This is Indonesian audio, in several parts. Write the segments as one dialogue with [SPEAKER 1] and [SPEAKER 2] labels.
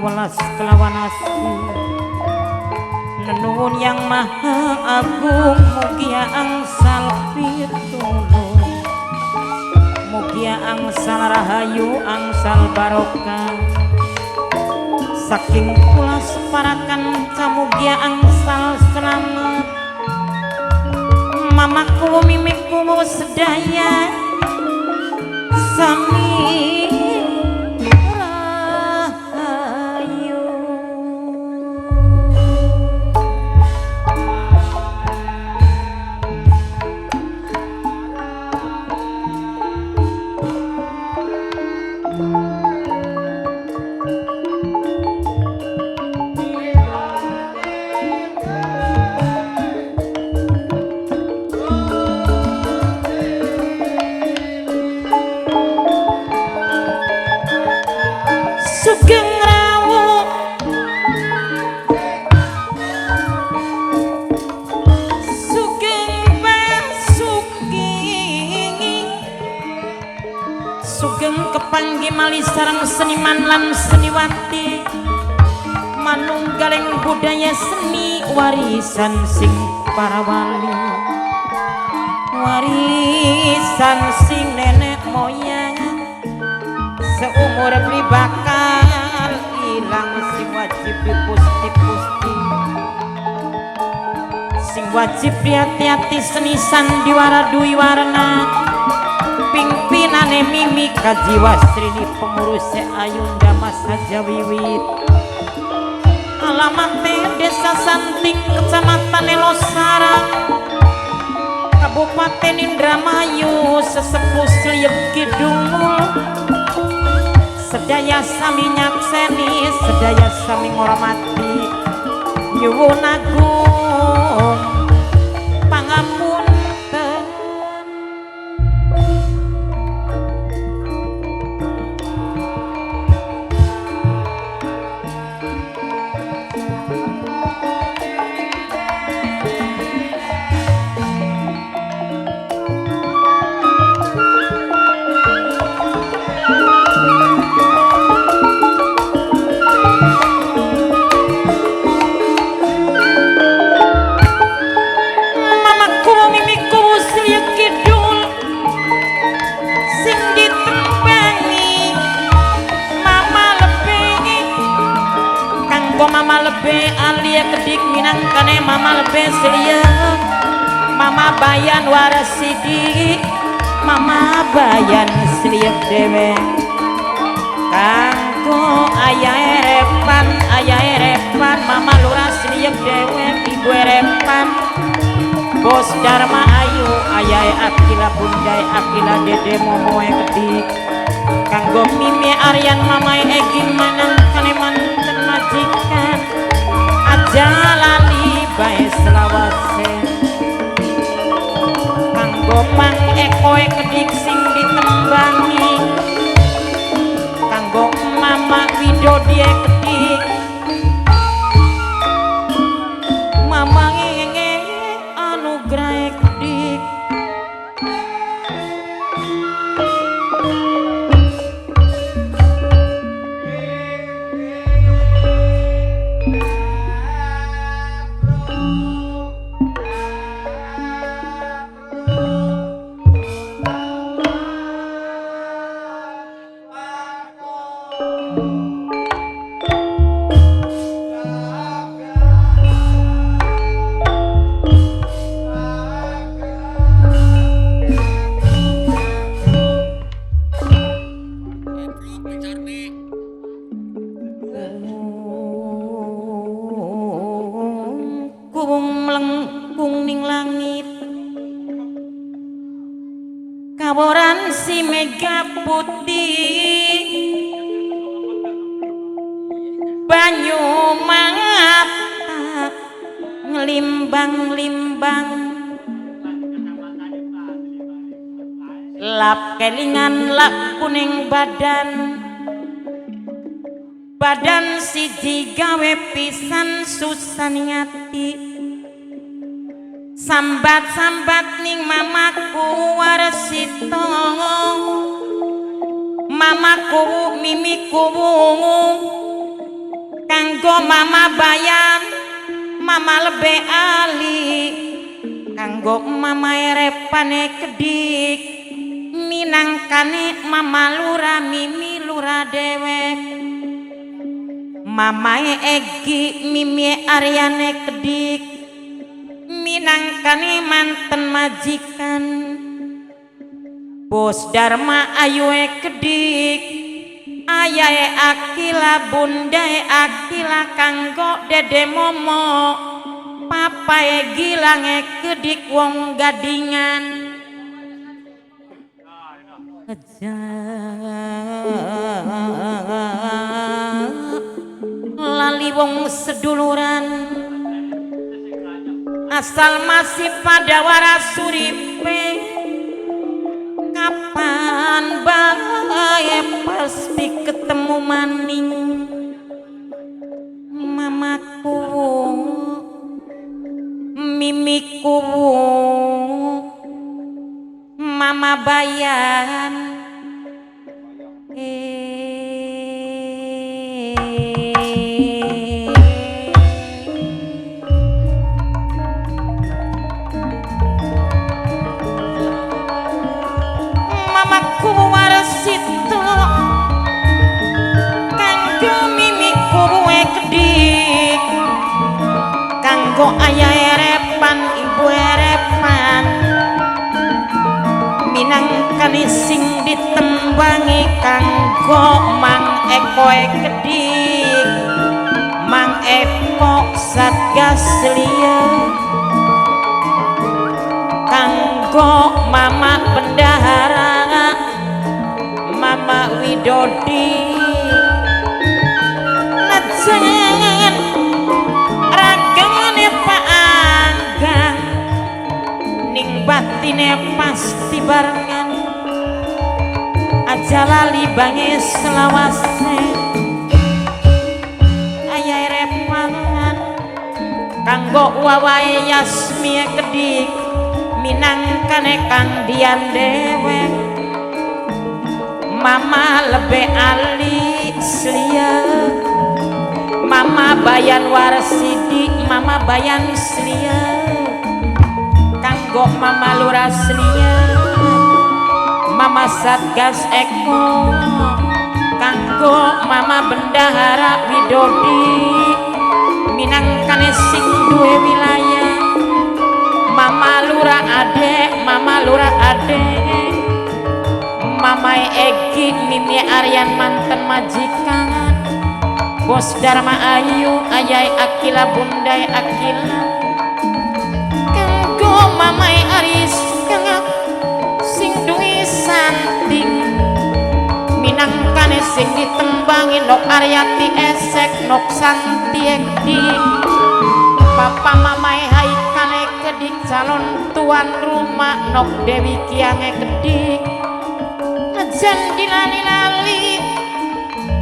[SPEAKER 1] welas kelawan asih. Nuwun yang maha agung mugi angsal pitulung, mugi angsal rahayu angsal barokah saking kula separakan mugi angsal selamat mamaku mimiku sedaya sami Sugeng rawuh Sugeng Basuki Sugeng kepanggih malih sareng seniman lan seniwati manunggaling budaya seni warisan sing para wali, warisan sing nenek moyang seumur beli bakal ilang sing wajib dipusti-pusti, sing wajib hati-hati seni sandiwara dwi warna pimpinane Mimi Kajiwa Srini pengurus Ayunda masa Jawiwit. Alamatnya Desa Santing Kecamatan Elosarang Kabupaten Indramayu sesepuh Sliep Kidul sedaya sami nyakseni sedaya sami ngormati nyuwun agung pangapunten. Mama lebih alia kedik minangkane mama lebih selia mama bayan warasidi mama bayan seliep dewe kanggo ayah erepan mama lurah seliep dewe ibu erepan bos Dharma Ayu ayah Akila bundai Akila dede momoe kedik kanggo Mimi Aryan mama eging manangkane manten majikan aja lali bae selawase kanggo Mang Eko kedik sing ditembangi kanggo Mama Widodie kedik Mama ngenge anugrah kedik kaworan si Mega Putih banyu mata ngelimbang-limbang lap kelingan lap kuning badan siji gawe pisan susah ngati sambat-sambat ning mamaku warsito mamaku mimiku kanggo mama bayan mama lebe ali kanggo mama repane kedik minangkane mama lura mimi lura dewek mama Egi mimi Aryane kedik minangkane manten majikan Bos Darma Ayue kedik ayae Akila bundae Akila kanggo dede momo papae gilange kedik wong gadingan lali wong seduluran asal masih pada waras suripe kapan bae pasti ketemu maning mamaku mimiku mama bayan mamaku warsito kanggo mimiku kedik kanggo ayah erepan ibu erepan minangkane sing ditembangi kanggo Mang Eko kedik Mang Eko Satgas liya kanggo mama bendahara mama Widodi najan ragamane Pak Angga ning batine pasti barengan aja lali bange selawase ayah repangan kanggo wawahe Yasmi kedik minangkane Kang Dian dewek mama lebe ali selia mama bayan warsidi mama bayan selia kanggo mama lurah selia mama Satgas Eko kanggo mama bendahara Widodi minangkane sing duwe wilayah mama lurah ade mama lurah ade mama Egi mimi Aryan manten majikan Bos Darma Ayu ayai Akila bundai Akila kanggo mama Aris kanggo sing duwe santing minangkane sing ditembangi Nok Aryati esek Nok Santi Egi papa mamae Haikane kedik calon tuan rumah Nok Dewi Kiange kedik najan dilali-lali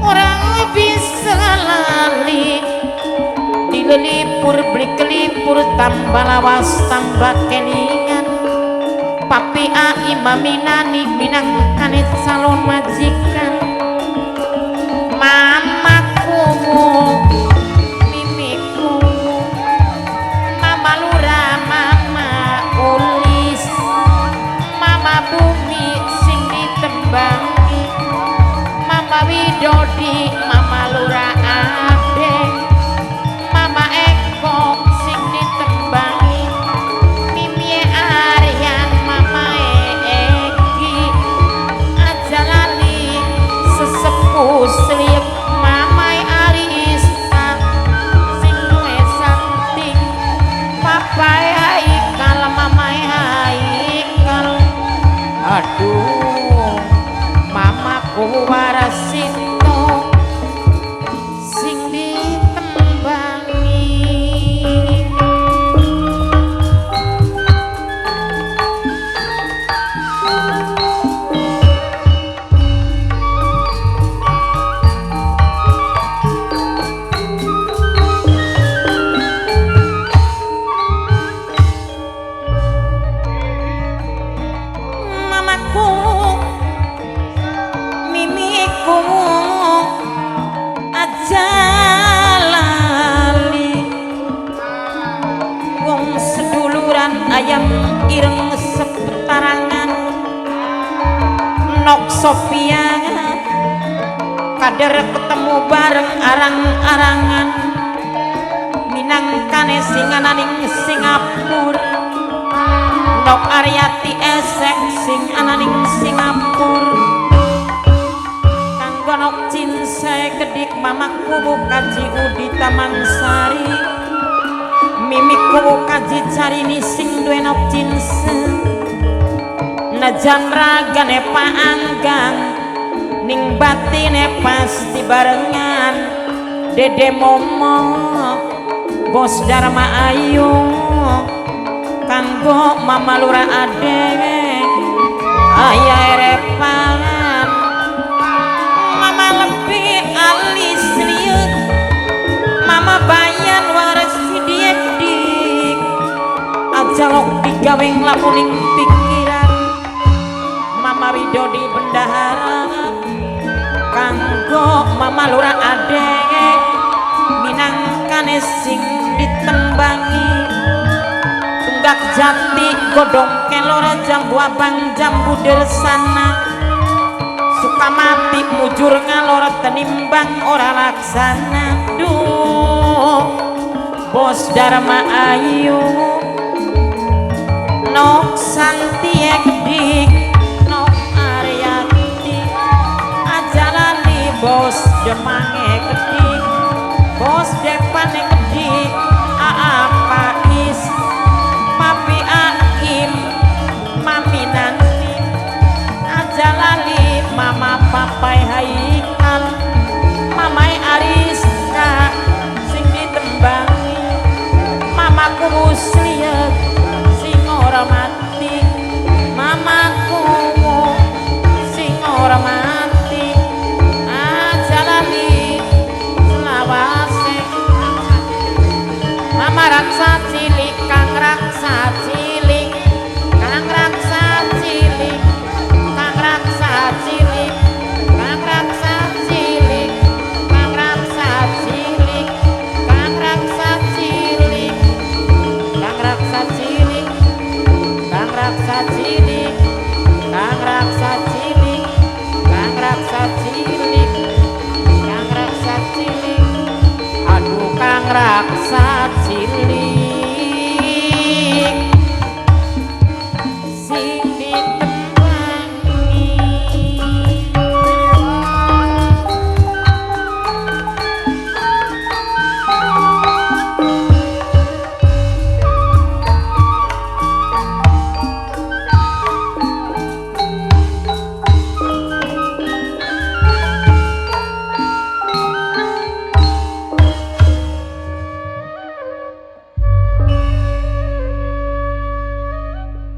[SPEAKER 1] orang bisa lali dilelipur beli kelipur tambah lawas tambah keningan papi ai maminani minangkane calon majikan mamaku mimiku mama lurah mama ulis mama bumi sing ditembangi mama Widodi mama lurah ade mama Eko sing ditembangi mimi Aryan mama Egi aja lali sesepuh selip mama Aris ayam ireng sepetarangan nok Sophia kader ketemu bareng arang-arangan minangkane singananing Singapura nok Aryati esek sing ananing Singapura kanggo nok cinse kedik mamaku kaji Udita Mangsari mimikku kaji carini sing duwe nok cinse najan ragane paanggang ning batine pasti barengan Dede Momo Bos Dharma Ayu kanggo Mama Lura Ade Ayah Repan Mama lebih alis liuk Mama bayan waras diek dik ajalok digawe nglamuning pikiran Mama Widodi bendahara kanggo Mama Lura Ade minangkane sing ditembangi tunggak jati godong kelora jambu abang jambu dersana Sukamati mujur ngalor tenimbang ora laksana duh Bos Dharma Ayu nok Santi dik nok Aryati ajalali Bos Demange kedik Bos Depane kedik Aa Pais Papi Akim Mami Nanti ajalali Mama Papai Haikal Mamai Ariska sing ditembangi Mamaku Musliat sing ora mati Mamaku sing ora mati ajalali selawase Mama raksa cilik kang raksa cilik kang raksa cilik kang raksa cilik kang raksa cilik kang raksa cilik kang raksa cilik kang raksa cilik kang raksa cilik kang raksa cilik kang raksa cilik kang raksa cilik aduh kang raksa cilik sing ditembangi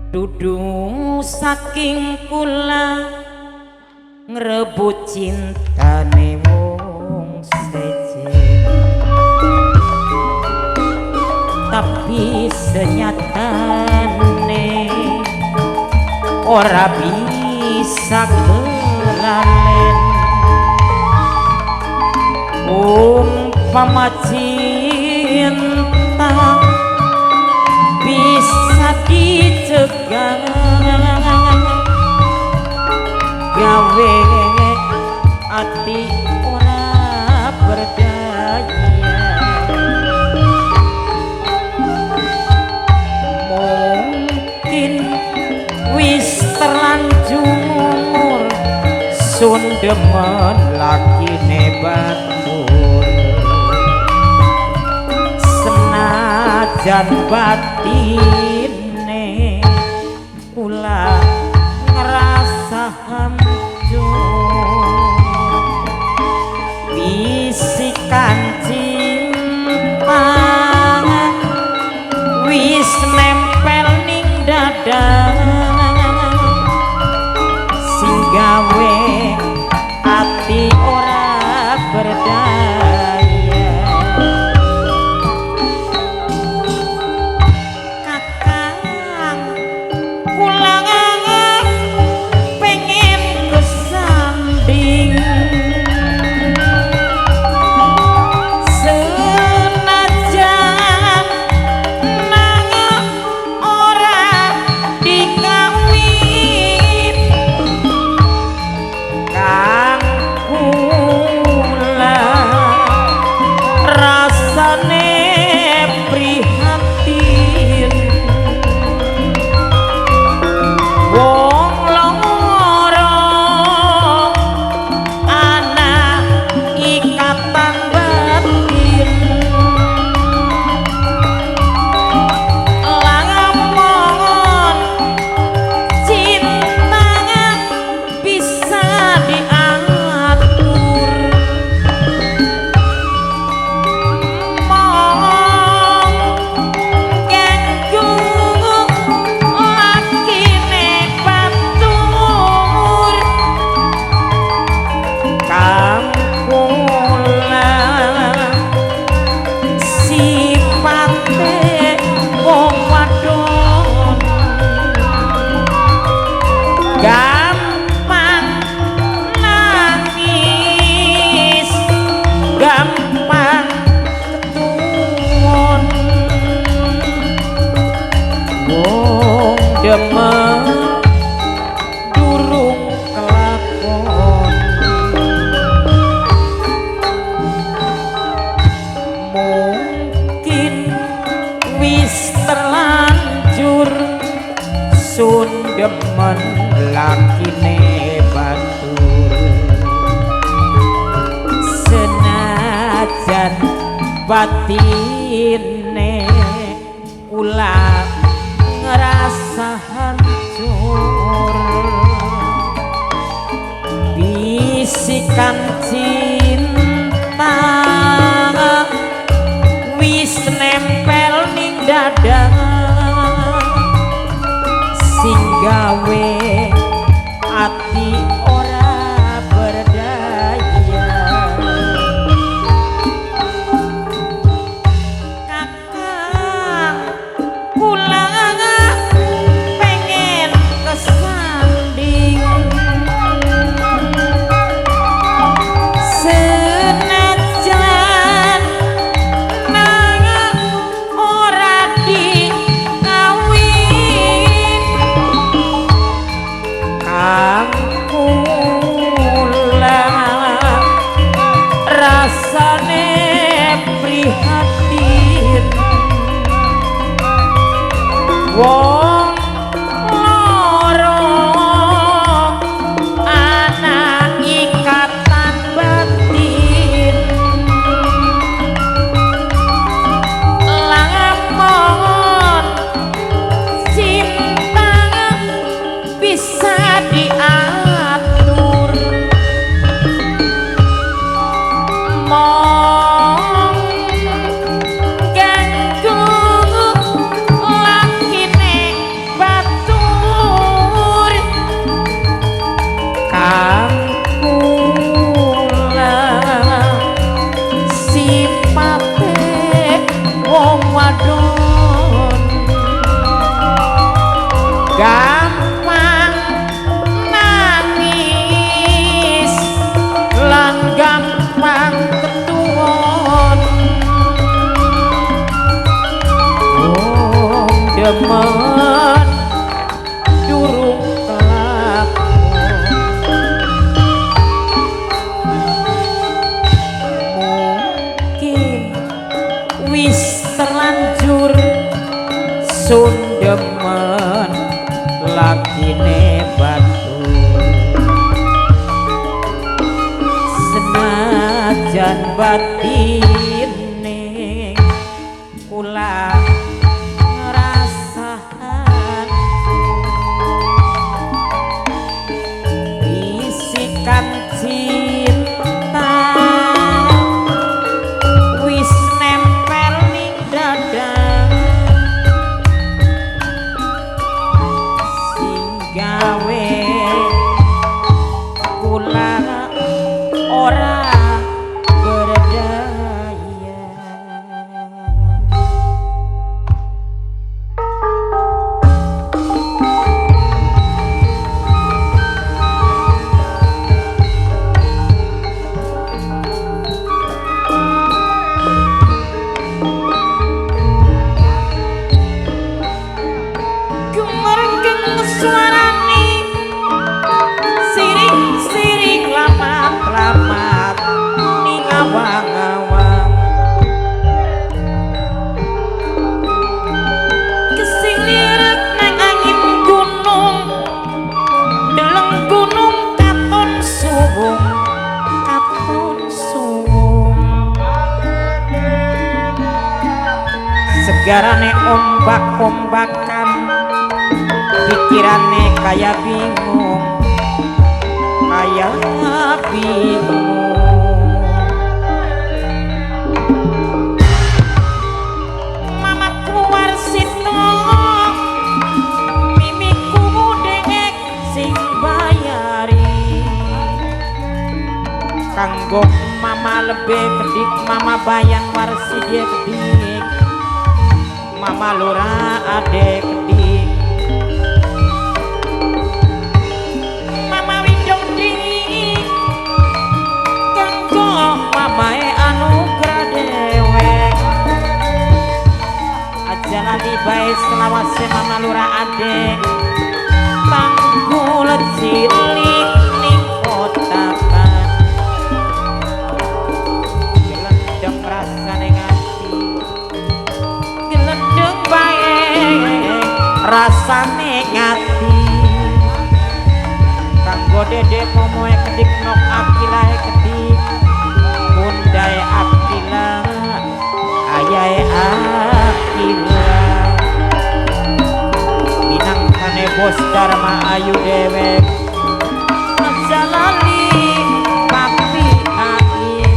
[SPEAKER 1] dudu saking kula ngrebut cintane wong sejen tapi senyatane ora bisa kelalen umpama cinta bisa dicegah gawe ati ora berdaya mungkin wis terlanjur umur sun demen lakine batur senajan batine kula ngerasa hancur bisikan cinta wis nempel ning dada sing gawe ati ora berdaya demen durung kelakon mungkin wis terlanjur sun demen lakine batur senajan batine ulah ngerasa hancur bisikan cinta wis nempel ning dada sing gawe ati ora berdaya kakang kula pengen kesanding senajan nang ora dikawin kang kula rasane prihatin wong loro ana ikatan batin lamun cinta bisa diatur mong ganggu lakine batur kang kula sipate wong wadon gampang nangis lan gampang ketuwon wong demen durung kelakon mungkin wis terlanjur sun demen lakine batur senajan batine kula ngerasa bisikan cinta wis nempel ning dada gawe kula ora berdaya gemergeng suarane siring-siring lamat-lamat ning awang-awang kesiliret nang angin gunung deleng gunung katon suwung segarane ombak-ombakan pikirane kaya bingung mama keluar sito mimiku dengek sing bayari kanggo mama lebih kedik mama bayan warsi dia kedik mama lura adek kedik mama widong dingin kanggo mamae anugerah dewek aja lali bae selawase mama lura adek cilik ning kotakan gelendeng rasane ngati gelendeng bae rasane ngati kanggo dede momoe kedik nok akilae kedik bundai akila ayae akila minangkane bos Dharma ayu dewek aja lali papi ain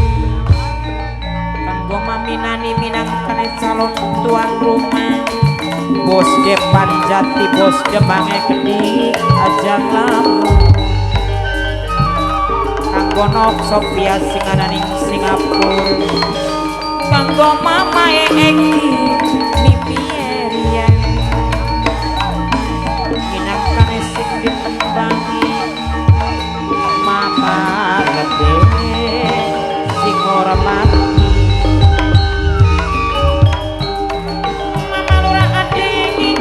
[SPEAKER 1] kanggo maminani minangkane calon tuan rumah bos Depan Jati bos Demange kedik aja lamun kanggo nok Sophia singananing Singapura kanggo mama Eki Mimi Erian minangkane sing ditendangi mama lebe sing ora mati mama lurah adeni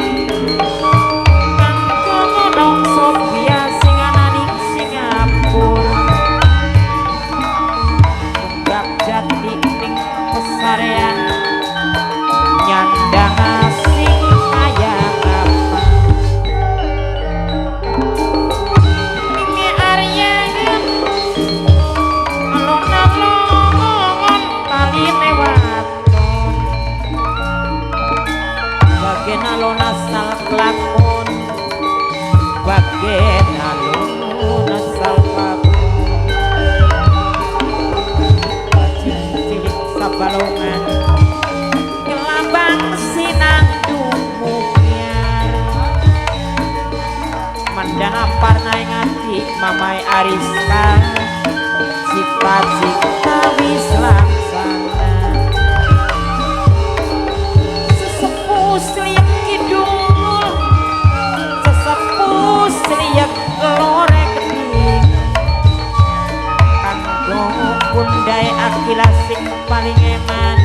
[SPEAKER 1] kanggo nok Sophia singananing Singapura tunggak jati ning pesarean nyandang asing kaya apa Mimi Aryan alon-alon tali newaton bagen alon asal kelakon bagen alon asal kelakon cilik sabalongan kelabang sinandung mukyar mandana parna ngati mamai Ariska cita-cita wis laksana sesepuh sliek kidul sesepuh sliek lore kedik kanggo bundai akila sing paling eman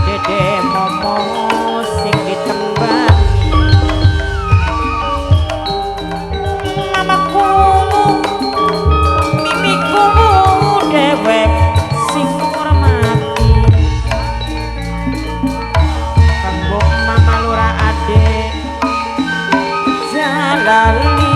[SPEAKER 1] dede momo sing ditembangi mamaku mimiku dewek sing hormati kanggo mama lurah ade jalali